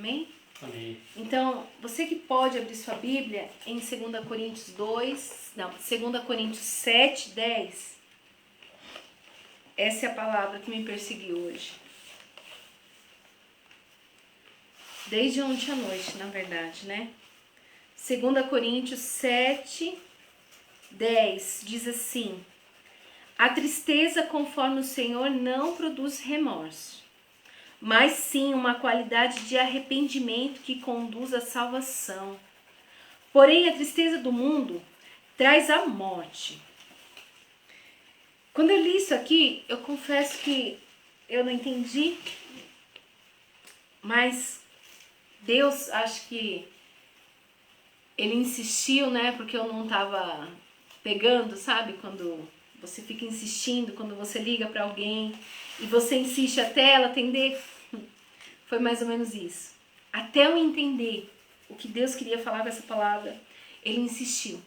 Amém? Amém. Então, você que pode abrir sua Bíblia em 2 Coríntios 7, 10. Essa é a palavra que me perseguiu hoje. Desde ontem à noite, na verdade, né? 2 Coríntios 7, 10 diz assim: a tristeza conforme o Senhor não produz remorso, mas sim uma qualidade de arrependimento que conduz à salvação. Porém, a tristeza do mundo traz a morte. Quando eu li isso aqui, eu confesso que eu não entendi, mas Deus, acho que Ele insistiu, né? Porque eu não estava pegando, sabe? Quando você fica insistindo, quando você liga para alguém e você insiste até ela atender. Foi mais ou menos isso. Até eu entender o que Deus queria falar com essa palavra, Ele insistiu.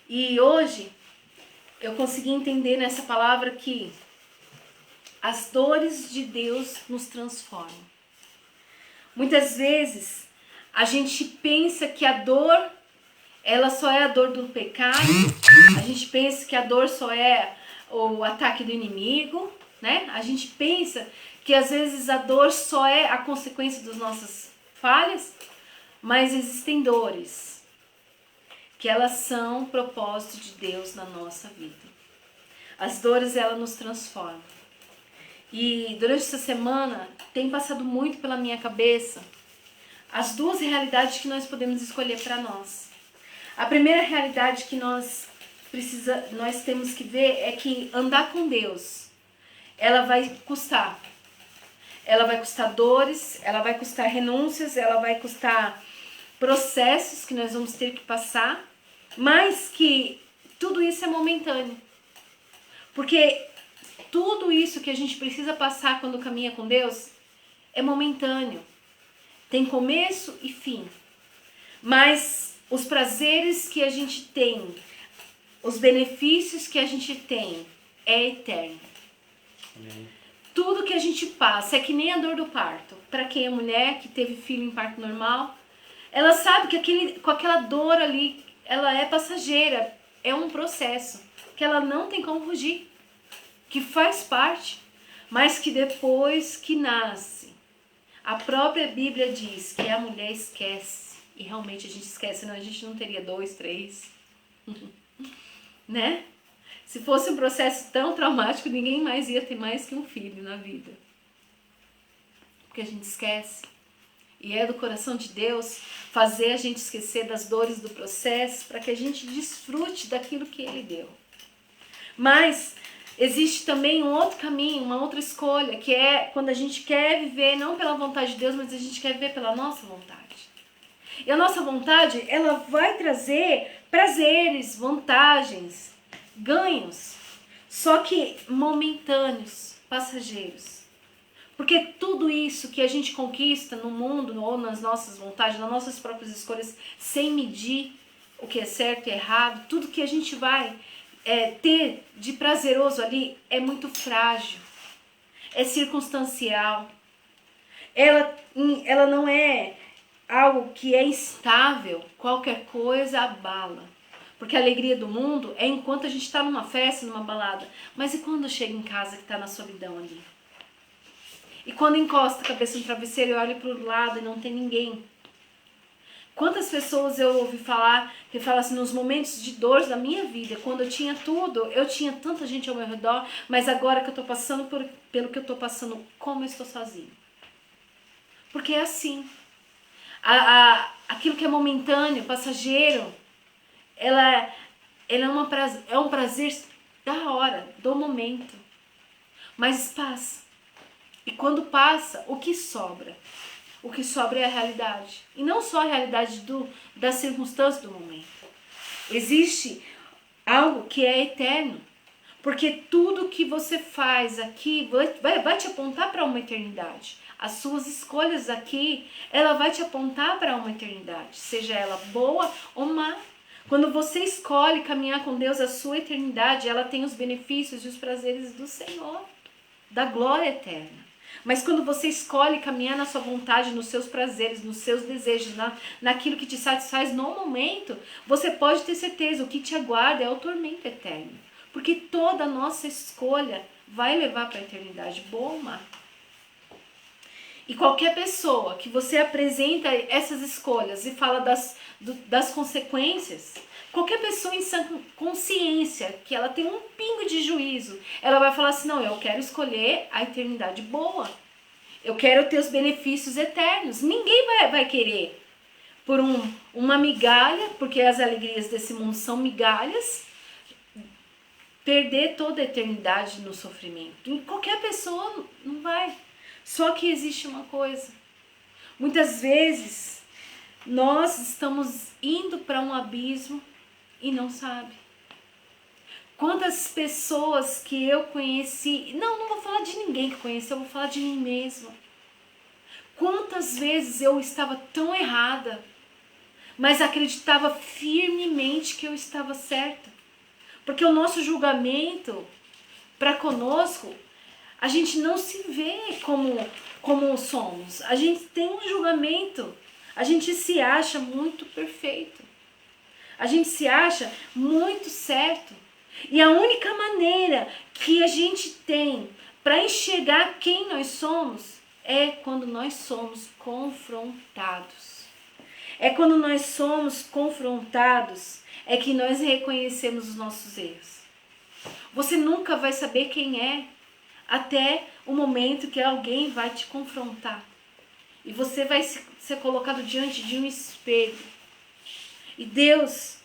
E hoje eu consegui entender nessa palavra que as dores de Deus nos transformam. Muitas vezes a gente pensa que a dor, ela só é a dor do pecado. A gente pensa que a dor só é o ataque do inimigo, né? A gente pensa que às vezes a dor só é a consequência das nossas falhas, mas existem dores que elas são propósito de Deus na nossa vida. As dores, elas nos transformam. E durante essa semana tem passado muito pela minha cabeça as duas realidades que nós podemos escolher para nós. A primeira realidade que nós temos que ver é que andar com Deus, ela vai custar. Ela vai custar dores, ela vai custar renúncias, ela vai custar processos que nós vamos ter que passar, mas que tudo isso é momentâneo. Porque tudo isso que a gente precisa passar quando caminha com Deus é momentâneo. Tem começo e fim. Mas os prazeres que a gente tem, os benefícios que a gente tem, é eterno. Amém. Tudo que a gente passa é que nem a dor do parto. Para quem é mulher que teve filho em parto normal, ela sabe que com aquela dor ali, ela é passageira. É um processo que ela não tem como fugir, que faz parte, mas que depois que nasce, a própria Bíblia diz que a mulher esquece. E realmente a gente esquece, senão a gente não teria 2, 3. Né? Se fosse um processo tão traumático, ninguém mais ia ter mais que um filho na vida. Porque a gente esquece. E é do coração de Deus fazer a gente esquecer das dores do processo para que a gente desfrute daquilo que Ele deu. Mas existe também um outro caminho, uma outra escolha, que é quando a gente quer viver não pela vontade de Deus, mas a gente quer viver pela nossa vontade. E a nossa vontade, ela vai trazer prazeres, vantagens, ganhos, só que momentâneos, passageiros. Porque tudo isso que a gente conquista no mundo ou nas nossas vontades, nas nossas próprias escolhas, sem medir o que é certo e errado, tudo que a gente vai ter de prazeroso ali é muito frágil, é circunstancial. Ela não é algo que é estável, qualquer coisa abala. Porque a alegria do mundo é enquanto a gente está numa festa, numa balada. Mas e quando chega em casa que está na solidão ali? E quando encosta a cabeça no travesseiro e olha para o lado e não tem ninguém? Quantas pessoas eu ouvi falar, que falam assim, nos momentos de dor da minha vida, quando eu tinha tudo, eu tinha tanta gente ao meu redor, mas agora que eu estou passando pelo que eu estou passando, como eu estou sozinho? Porque é assim. Aquilo que é momentâneo, passageiro, ela é um prazer da hora, do momento. Mas passa. E quando passa, o que sobra? O que sobra é a realidade. E não só a realidade das circunstâncias do momento. Existe algo que é eterno. Porque tudo que você faz aqui vai te apontar para uma eternidade. As suas escolhas aqui, ela vai te apontar para uma eternidade. Seja ela boa ou má. Quando você escolhe caminhar com Deus, a sua eternidade, ela tem os benefícios e os prazeres do Senhor. Da glória eterna. Mas quando você escolhe caminhar na sua vontade, nos seus prazeres, nos seus desejos, naquilo que te satisfaz no momento, você pode ter certeza, o que te aguarda é o tormento eterno. Porque toda a nossa escolha vai levar para a eternidade, boa ou má. E qualquer pessoa que você apresenta essas escolhas e fala das consequências, qualquer pessoa em sã consciência, que ela tem um pingo de juízo, ela vai falar assim, não, eu quero escolher a eternidade boa. Eu quero ter os benefícios eternos. Ninguém vai querer por uma migalha, porque as alegrias desse mundo são migalhas, perder toda a eternidade no sofrimento. E qualquer pessoa não vai. Só que existe uma coisa. Muitas vezes nós estamos indo para um abismo e não sabe. Quantas pessoas que eu conheci, não vou falar de ninguém que conheci, eu vou falar de mim mesma. Quantas vezes eu estava tão errada, mas acreditava firmemente que eu estava certa. Porque o nosso julgamento para conosco, a gente não se vê como somos. A gente tem um julgamento. A gente se acha muito perfeito. A gente se acha muito certo. E a única maneira que a gente tem para enxergar quem nós somos é quando nós somos confrontados. É quando nós somos confrontados é que nós reconhecemos os nossos erros. Você nunca vai saber quem é até o momento que alguém vai te confrontar. E você vai ser colocado diante de um espelho. E Deus,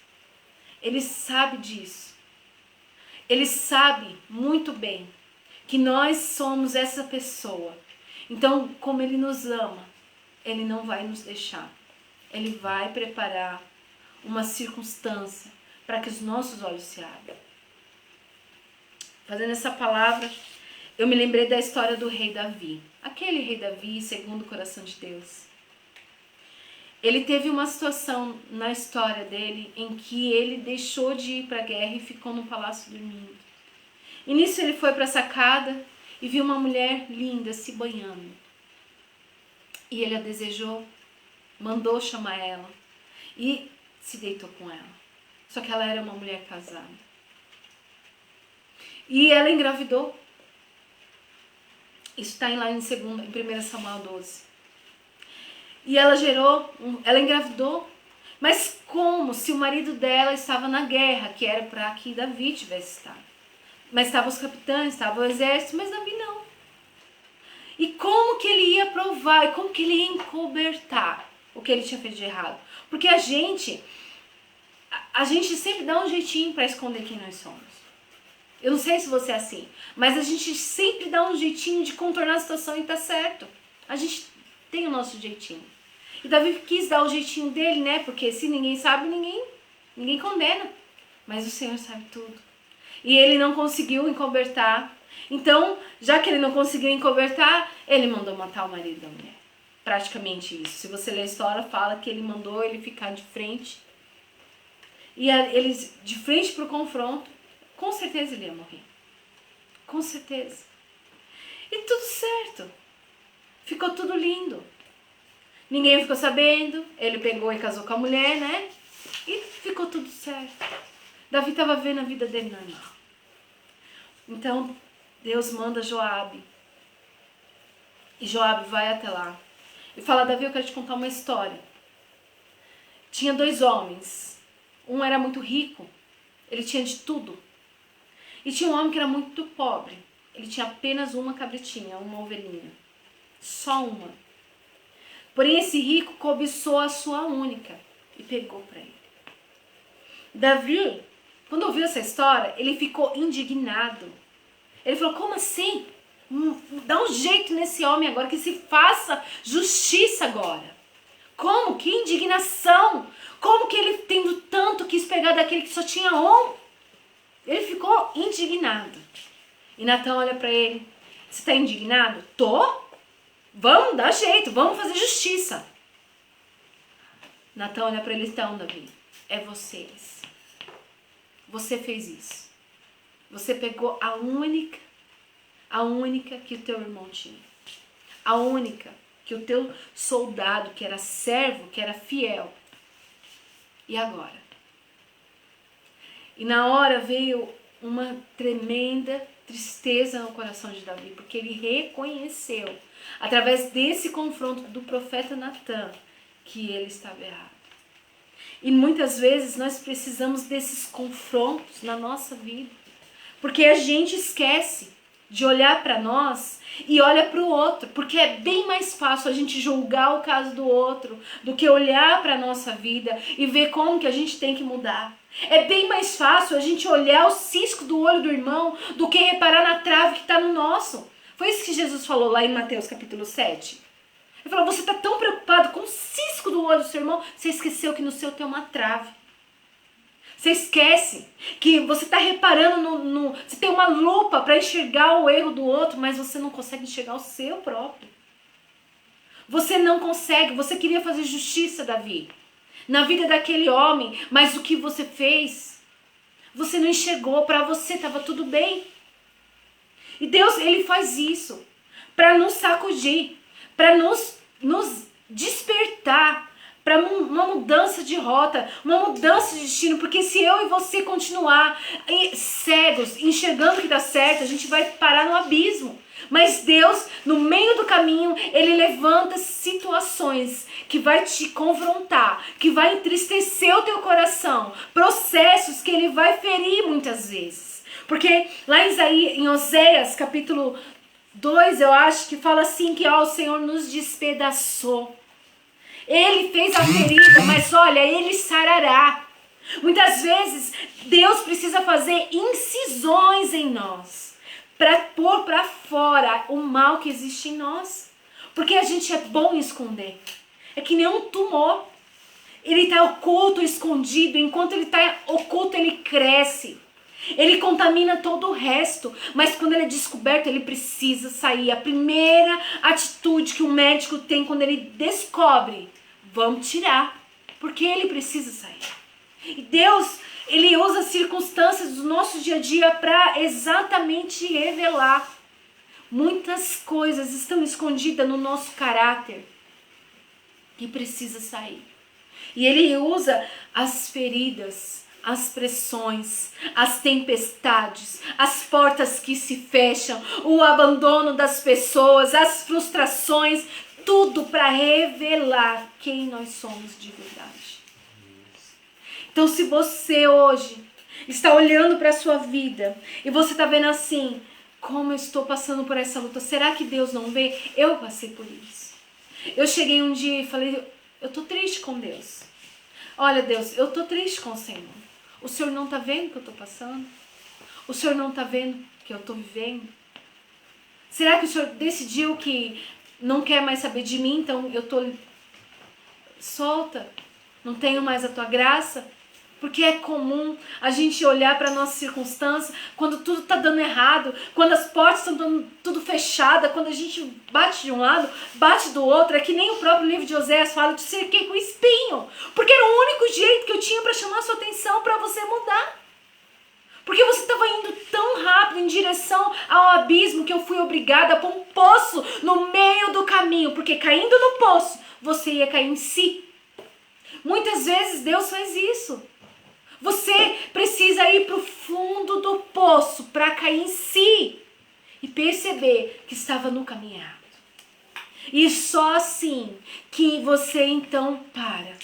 Ele sabe disso. Ele sabe muito bem que nós somos essa pessoa. Então, como Ele nos ama, Ele não vai nos deixar. Ele vai preparar uma circunstância para que os nossos olhos se abram. Fazendo essa palavra, eu me lembrei da história do rei Davi. Aquele rei Davi, segundo o coração de Deus. Ele teve uma situação na história dele em que ele deixou de ir para a guerra e ficou no palácio dormindo. E nisso ele foi para a sacada e viu uma mulher linda se banhando. E ele a desejou, mandou chamar ela e se deitou com ela. Só que ela era uma mulher casada. E ela engravidou. Isso está lá em 1 Samuel 12. E ela ela engravidou, mas como se o marido dela estava na guerra, que era para que Davi tivesse estado. Mas estavam os capitães, estava o exército, mas Davi não. E como que ele ia provar, e como que ele ia encobertar o que ele tinha feito de errado? Porque a gente sempre dá um jeitinho para esconder quem nós somos. Eu não sei se você é assim, mas a gente sempre dá um jeitinho de contornar a situação e tá certo. A gente tem o nosso jeitinho. E Davi quis dar o jeitinho dele, né? Porque se ninguém sabe, ninguém condena. Mas o Senhor sabe tudo. E ele não conseguiu encobertar. Então, já que ele não conseguiu encobertar, ele mandou matar o marido da mulher. Praticamente isso. Se você ler a história, fala que ele mandou ele ficar de frente. E eles, de frente pro confronto, com certeza ele ia morrer. Com certeza. E tudo certo. Ficou tudo lindo. Ninguém ficou sabendo. Ele pegou e casou com a mulher, né? E ficou tudo certo. Davi estava vendo a vida dele normal. Então, Deus manda Joabe. E Joabe vai até lá. E fala, Davi, eu quero te contar uma história. Tinha 2 homens. Um era muito rico. Ele tinha de tudo. E tinha um homem que era muito pobre. Ele tinha apenas uma cabritinha, uma ovelhinha. Só uma. Porém, esse rico cobiçou a sua única e pegou para ele. Davi, quando ouviu essa história, ele ficou indignado. Ele falou, como assim? Dá um jeito nesse homem agora, que se faça justiça agora. Como? Que indignação! Como que ele, tendo tanto, quis pegar daquele que só tinha um? Ele ficou indignado. E Natã olha para ele. Você está indignado? Tô. Vamos dar jeito, vamos fazer justiça. Natã olha para ele, então, Davi, é vocês. Você fez isso. Você pegou a única que o teu irmão tinha. a única, que o teu soldado, que era servo, que era fiel. E agora? E na hora veio uma tremenda tristeza no coração de Davi, porque ele reconheceu, através desse confronto do profeta Natan, que ele estava errado. E muitas vezes nós precisamos desses confrontos na nossa vida, porque a gente esquece de olhar para nós e olha para o outro, porque é bem mais fácil a gente julgar o caso do outro do que olhar para a nossa vida e ver como que a gente tem que mudar. É bem mais fácil a gente olhar o cisco do olho do irmão do que reparar na trave que está no nosso. Foi isso que Jesus falou lá em Mateus capítulo 7. Ele falou, você está tão preocupado com o cisco do olho do seu irmão, você esqueceu que no seu tem uma trave. Você esquece que você está reparando você tem uma lupa para enxergar o erro do outro, mas você não consegue enxergar o seu próprio. Você não consegue, você queria fazer justiça, Davi, na vida daquele homem, mas o que você fez, você não enxergou, para você estava tudo bem. E Deus, ele faz isso para nos sacudir, para nos despertar para uma mudança de rota, uma mudança de destino, porque se eu e você continuar cegos, enxergando o que dá certo, a gente vai parar no abismo. Mas Deus, no meio do caminho, ele levanta situações que vai te confrontar, que vai entristecer o teu coração, processos que ele vai ferir muitas vezes. Porque lá em Oséias, capítulo 2, eu acho que fala assim que o Senhor nos despedaçou. Ele fez a ferida, mas olha, ele sarará. Muitas vezes, Deus precisa fazer incisões em nós, para pôr para fora o mal que existe em nós. Porque a gente é bom em esconder. É que nem um tumor. Ele está oculto, escondido. Enquanto ele está oculto, ele cresce. Ele contamina todo o resto, mas quando ele é descoberto, ele precisa sair. A primeira atitude que o médico tem quando ele descobre, vamos tirar, porque ele precisa sair. E Deus, ele usa circunstâncias do nosso dia a dia para exatamente revelar. Muitas coisas estão escondidas no nosso caráter que precisa sair. E ele usa as feridas, as pressões, as tempestades, as portas que se fecham, o abandono das pessoas, as frustrações, tudo para revelar quem nós somos de verdade. Então, se você hoje está olhando para a sua vida e você está vendo assim, como eu estou passando por essa luta, será que Deus não vê? Eu passei por isso. Eu cheguei um dia e falei, eu estou triste com Deus. Olha, Deus, eu estou triste com o Senhor. O Senhor não está vendo o que eu estou passando? O Senhor não está vendo o que eu estou vivendo? Será que o Senhor decidiu que não quer mais saber de mim, então eu estou solta? Não tenho mais a tua graça? Porque é comum a gente olhar para a nossa circunstância quando tudo está dando errado, quando as portas estão dando tudo fechada, quando a gente bate de um lado, bate do outro. É que nem o próprio livro de Oséias fala, eu te cerquei com espinho. Porque era o único jeito que eu tinha para chamar a sua atenção para você mudar. Porque você estava indo tão rápido em direção ao abismo que eu fui obrigada a pôr um poço no meio do caminho. Porque caindo no poço, você ia cair em si. Muitas vezes Deus faz isso. Você precisa ir para o fundo do poço para cair em si e perceber que estava no caminho errado. E só assim que você então para.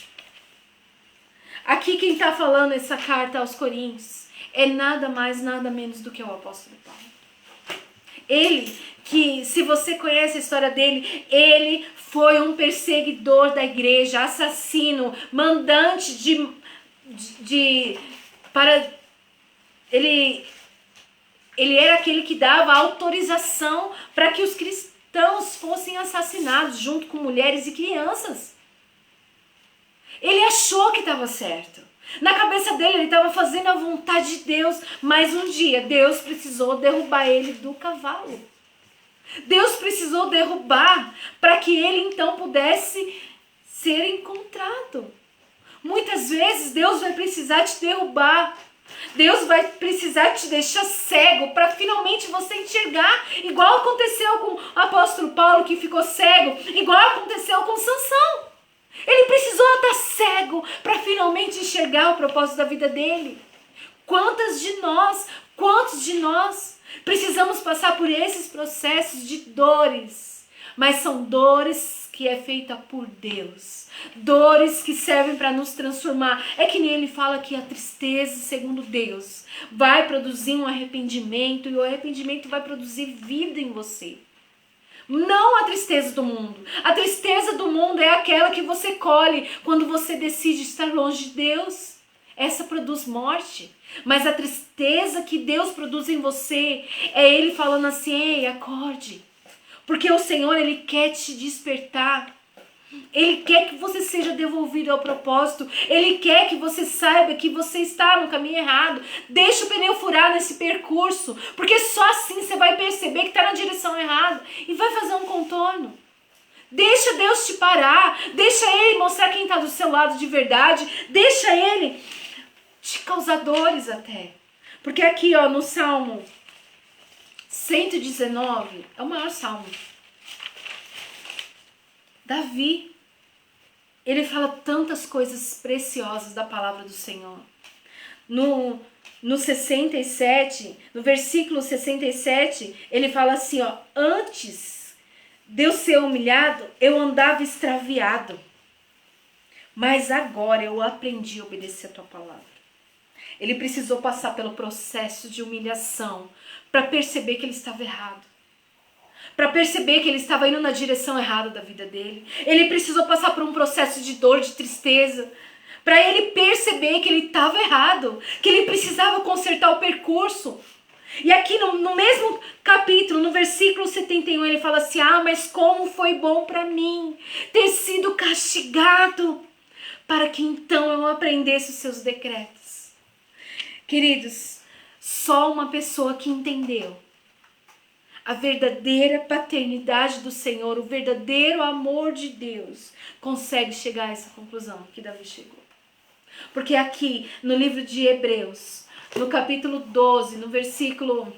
Aqui quem está falando essa carta aos Coríntios é nada mais, nada menos do que o apóstolo Paulo. Ele, que se você conhece a história dele, ele foi um perseguidor da igreja, assassino, mandante ele era aquele que dava autorização para que os cristãos fossem assassinados junto com mulheres e crianças. Ele achou que estava certo. Na cabeça dele ele estava fazendo a vontade de Deus, mas um dia Deus precisou derrubar ele do cavalo. Deus precisou derrubar para que ele então pudesse ser encontrado. Muitas vezes Deus vai precisar te derrubar Deus vai precisar te deixar cego para finalmente você enxergar, igual aconteceu com o apóstolo Paulo, que ficou cego, igual aconteceu com Sansão. Ele precisou estar cego para finalmente enxergar o propósito da vida dele. Quantos de nós precisamos passar por esses processos de dores, mas são dores que é feita por Deus, dores que servem para nos transformar. É que nem ele fala que a tristeza, segundo Deus, vai produzir um arrependimento, e o arrependimento vai produzir vida em você. Não a tristeza do mundo. A tristeza do mundo é aquela que você colhe quando você decide estar longe de Deus. Essa produz morte. Mas a tristeza que Deus produz em você é Ele falando assim: ei, acorde. Porque o Senhor, Ele quer te despertar. Ele quer que você seja devolvido ao propósito. Ele quer que você saiba que você está no caminho errado. Deixa o pneu furar nesse percurso. Porque só assim você vai perceber que está na direção errada. E vai fazer um contorno. Deixa Deus te parar. Deixa Ele mostrar quem está do seu lado de verdade. Deixa Ele te causar dores até. Porque aqui, ó, no Salmo 119, é o maior salmo. Davi, ele fala tantas coisas preciosas da palavra do Senhor. No 67, no versículo 67, ele fala assim, ó: antes de eu ser humilhado, eu andava extraviado, mas agora eu aprendi a obedecer a tua palavra. Ele precisou passar pelo processo de humilhação para perceber que ele estava errado. Para perceber que ele estava indo na direção errada da vida dele. Ele precisou passar por um processo de dor, de tristeza, para ele perceber que ele estava errado, que ele precisava consertar o percurso. E aqui no mesmo capítulo, no versículo 71, ele fala assim: ah, mas como foi bom para mim ter sido castigado, para que então eu aprendesse os seus decretos. Queridos, só uma pessoa que entendeu a verdadeira paternidade do Senhor, o verdadeiro amor de Deus, consegue chegar a essa conclusão que Davi chegou. Porque aqui no livro de Hebreus, no capítulo 12, no versículo...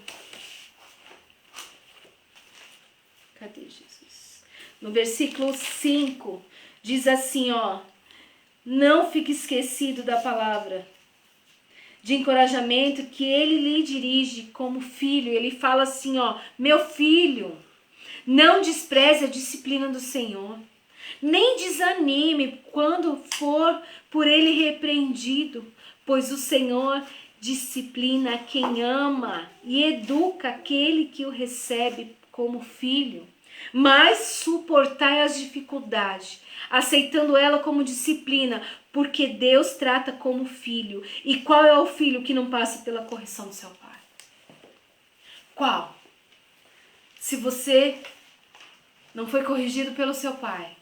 Cadê Jesus? No versículo 5, diz assim, ó: não fique esquecido da palavra de encorajamento que ele lhe dirige como filho. Ele fala assim, ó: meu filho, não despreze a disciplina do Senhor, nem desanime quando for por ele repreendido, pois o Senhor disciplina quem ama e educa aquele que o recebe como filho. Mas suportai as dificuldades, aceitando ela como disciplina, porque Deus trata como filho. E qual é o filho que não passa pela correção do seu pai? Qual? Se você não foi corrigido pelo seu pai,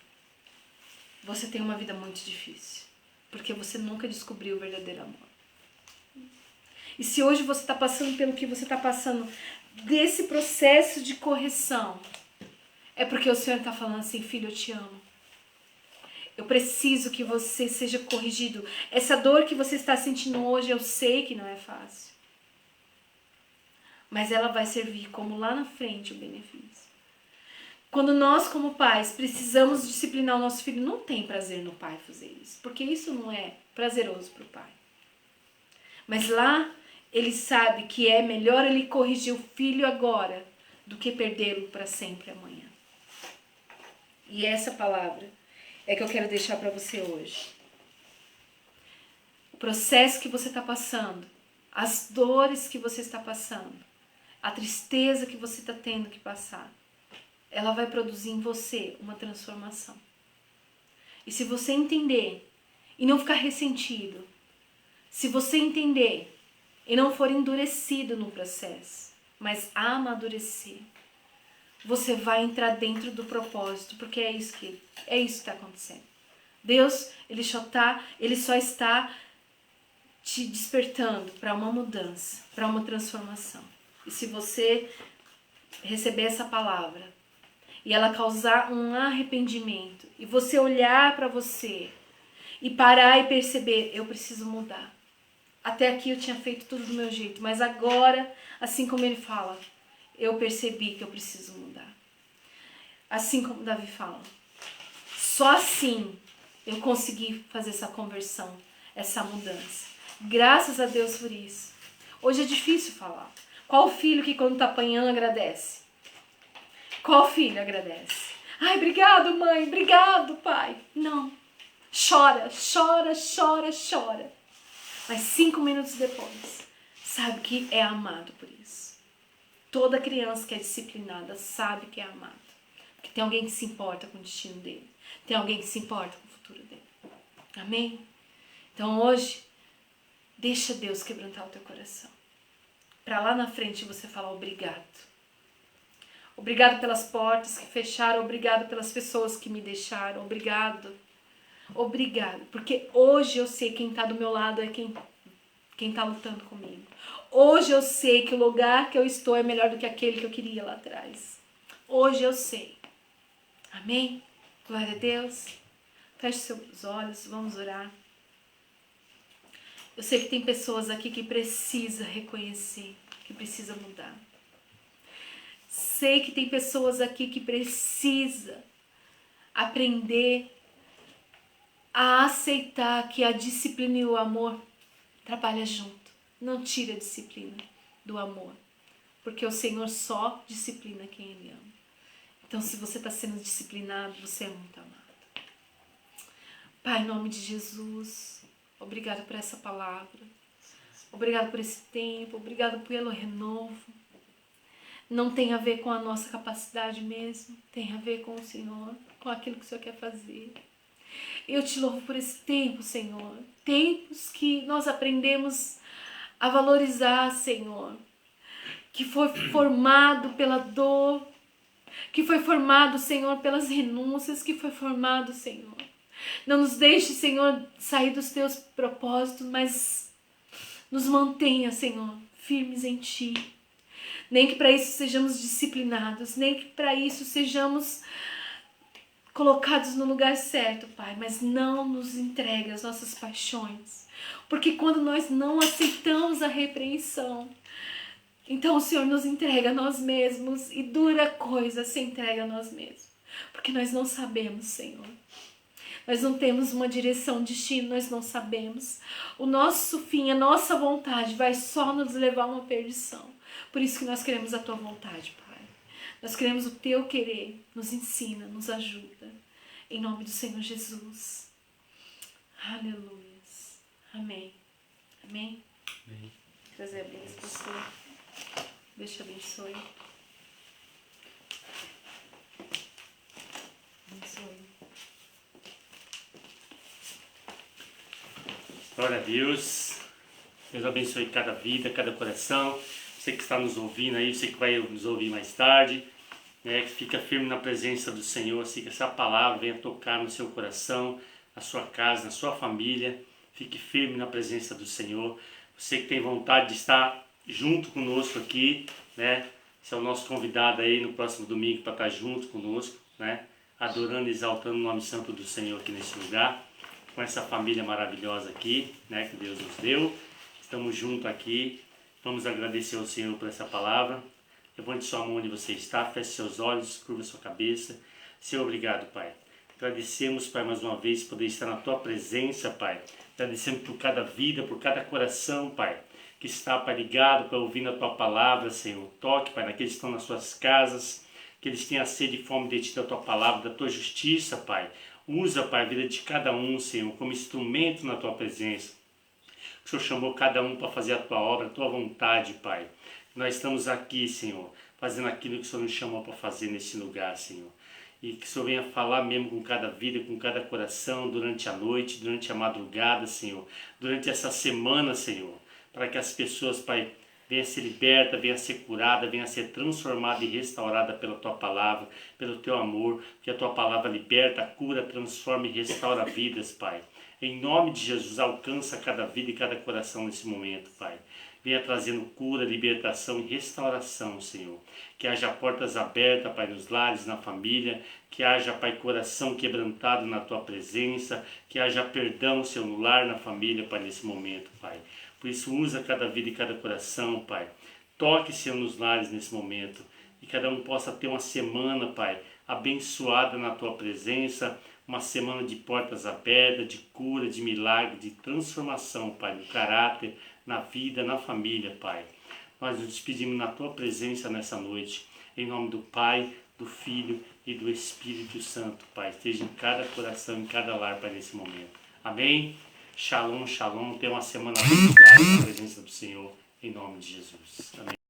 você tem uma vida muito difícil, porque você nunca descobriu o verdadeiro amor. E se hoje você está passando pelo que você está passando, desse processo de correção, é porque o Senhor está falando assim: filho, eu te amo. Eu preciso que você seja corrigido. Essa dor que você está sentindo hoje, eu sei que não é fácil. Mas ela vai servir como lá na frente o benefício. Quando nós, como pais, precisamos disciplinar o nosso filho, não tem prazer no pai fazer isso. Porque isso não é prazeroso para o pai. Mas lá, ele sabe que é melhor ele corrigir o filho agora do que perdê-lo para sempre amanhã. E essa palavra é que eu quero deixar para você hoje. O processo que você está passando, as dores que você está passando, a tristeza que você está tendo que passar, ela vai produzir em você uma transformação. E se você entender e não ficar ressentido, se você entender e não for endurecido no processo, mas amadurecer, você vai entrar dentro do propósito, porque é isso que está acontecendo. Deus, ele só está te despertando para uma mudança, para uma transformação. E se você receber essa palavra e ela causar um arrependimento, e você olhar para você e parar e perceber: eu preciso mudar. Até aqui eu tinha feito tudo do meu jeito, mas agora, assim como ele fala, eu percebi que eu preciso mudar. Assim como Davi fala. Só assim eu consegui fazer essa conversão, essa mudança. Graças a Deus por isso. Hoje é difícil falar. Qual filho que quando tá apanhando agradece? Qual filho agradece? Ai, obrigado, mãe. Obrigado, pai. Não. Chora, chora, chora, chora. Mas 5 minutos depois, sabe que é amado por isso. Toda criança que é disciplinada sabe que é amada. Porque tem alguém que se importa com o destino dele. Tem alguém que se importa com o futuro dele. Amém? Então hoje, deixa Deus quebrantar o teu coração. Para lá na frente você falar obrigado. Obrigado pelas portas que fecharam. Obrigado pelas pessoas que me deixaram. Obrigado. Obrigado. Porque hoje eu sei quem está do meu lado é quem está lutando comigo. Hoje eu sei que o lugar que eu estou é melhor do que aquele que eu queria lá atrás. Hoje eu sei. Amém? Glória a Deus. Feche seus olhos, vamos orar. Eu sei que tem pessoas aqui que precisa reconhecer, que precisa mudar. Sei que tem pessoas aqui que precisa aprender a aceitar que a disciplina e o amor trabalham junto. Não tira a disciplina do amor, porque o Senhor só disciplina quem Ele ama. Então, se você está sendo disciplinado, você é muito amado. Pai, em nome de Jesus, obrigado por essa palavra. Obrigado por esse tempo, obrigado pelo renovo. Não tem a ver com a nossa capacidade mesmo, tem a ver com o Senhor, com aquilo que o Senhor quer fazer. Eu te louvo por esse tempo, Senhor. Tempos que nós aprendemos a valorizar, Senhor. Que foi formado pela dor, que foi formado, Senhor, pelas renúncias, que foi formado, Senhor. Não nos deixe, Senhor, sair dos teus propósitos, mas nos mantenha, Senhor, firmes em Ti. Nem que para isso sejamos disciplinados, nem que para isso sejamos colocados no lugar certo, Pai, mas não nos entregue as nossas paixões. Porque quando nós não aceitamos a repreensão, então o Senhor nos entrega a nós mesmos e dura coisa se entrega a nós mesmos. Porque nós não sabemos, Senhor. Nós não temos uma direção, um destino, nós não sabemos. O nosso fim, a nossa vontade vai só nos levar a uma perdição. Por isso que nós queremos a Tua vontade, Pai. Nós queremos o Teu querer. Nos ensina, nos ajuda. Em nome do Senhor Jesus. Aleluia. Amém. Amém? Amém. Trazer a bênção, pastor. Deus te abençoe. Abençoe. Glória a Deus. Deus abençoe cada vida, cada coração. Você que está nos ouvindo aí, você que vai nos ouvir mais tarde, né, que fica firme na presença do Senhor, assim que essa palavra venha tocar no seu coração, na sua casa, na sua família. Fique firme na presença do Senhor. Você que tem vontade de estar junto conosco aqui, né? Você é o nosso convidado aí no próximo domingo para estar junto conosco, né? Adorando e exaltando o nome santo do Senhor aqui nesse lugar, com essa família maravilhosa aqui, né? Que Deus nos deu. Estamos juntos aqui. Vamos agradecer ao Senhor por essa palavra. Levante sua mão onde você está, feche seus olhos, curva sua cabeça. Senhor, obrigado, Pai. Agradecemos, Pai, mais uma vez, poder estar na Tua presença, Pai. Agradecemos por cada vida, por cada coração, Pai, que está, Pai, ligado para ouvir a Tua palavra, Senhor. Toque, Pai, naqueles que estão nas suas casas, que eles tenham a sede e fome de Ti, da Tua palavra, da Tua justiça, Pai. Usa, Pai, a vida de cada um, Senhor, como instrumento na Tua presença. O Senhor chamou cada um para fazer a Tua obra, a Tua vontade, Pai. Nós estamos aqui, Senhor, fazendo aquilo que o Senhor nos chamou para fazer nesse lugar, Senhor. E que o Senhor venha falar mesmo com cada vida, com cada coração, durante a noite, durante a madrugada, Senhor. Durante essa semana, Senhor. Para que as pessoas, Pai, venham ser libertas, venham ser curadas, venham ser transformadas e restauradas pela Tua palavra, pelo Teu amor. Que a Tua palavra liberta, cura, transforma e restaura vidas, Pai. Em nome de Jesus, alcança cada vida e cada coração nesse momento, Pai. Venha trazendo cura, libertação e restauração, Senhor. Que haja portas abertas, Pai, nos lares, na família. Que haja, Pai, coração quebrantado na Tua presença. Que haja perdão, Senhor, no lar, na família, Pai, nesse momento, Pai. Por isso, usa cada vida e cada coração, Pai. Toque, Senhor, nos lares nesse momento. E cada um possa ter uma semana, Pai, abençoada na Tua presença. Uma semana de portas abertas, de cura, de milagre, de transformação, Pai, no caráter, na vida, na família, Pai. Nós nos despedimos na Tua presença nessa noite. Em nome do Pai, do Filho e do Espírito Santo, Pai. Esteja em cada coração, em cada lar, Pai, nesse momento. Amém? Shalom, shalom. Tenha uma semana abençoada na presença do Senhor, em nome de Jesus. Amém.